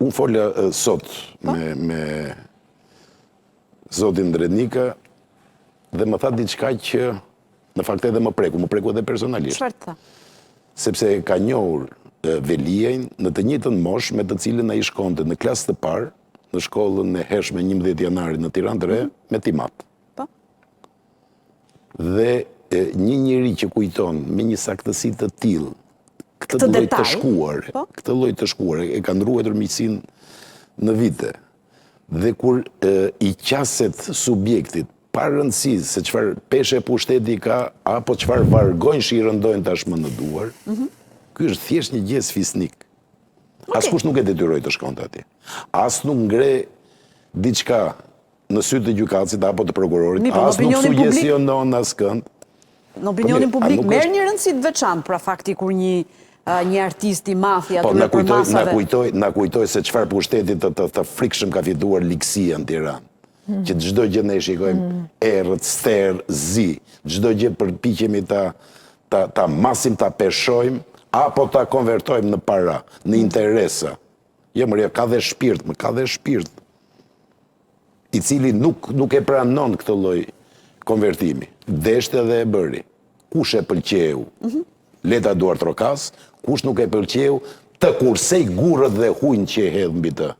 Unë folja sot me zotin Ndrenika dhe më tha diçka që në fakt edhe më preku edhe personalisht. Çfarë tha? Sepse ka njohur Velijën në të njëjtën moshë me të cilën ai shkonte në klasë të parë në shkollën e hershme 11 janarit në Tiranë të Re me Timat. Po. Dhe një njeri që kujton me një saktësi të tillë këtë lloj të shkuar, këtë lloj të shkuar, e ka ndruar miqësinë në vite. Dhe kur i qaset subjektit, pa rëndësi se çfarë peshë pushteti ka, apo çfarë vargojnë i rëndojnë tashmë në duar, ky është thjesht një gjes fisnik. Askush nuk e detyroi të shkonte atje. As nuk ngre diçka në sy të gjykatësit apo të prokurorit, as nuk sugjestionon askënd. Në opinionin publik merr një rëndësi të veçantë pra fakti kur një artist i mafia aty për masave. Na kujtoj se çfarë pushteti të frikshëm ka fituar Liksia në Tiranë. Që çdo gjë ne shikojmë errët, ster, zi, çdo gjë përpiqemi ta masim, ta peshojmë apo ta konvertojmë në para, në interesa. Jo më ka dhe shpirt, ka dhe shpirt. I cili nuk e pranon këtë lloj konvertimi. Deshte dhe e bëri. Kush e pëlqeu? Leta duar trokas, kush nuk e pëlqeu, të kursej gurët dhe hujnë që e hedh mbi të.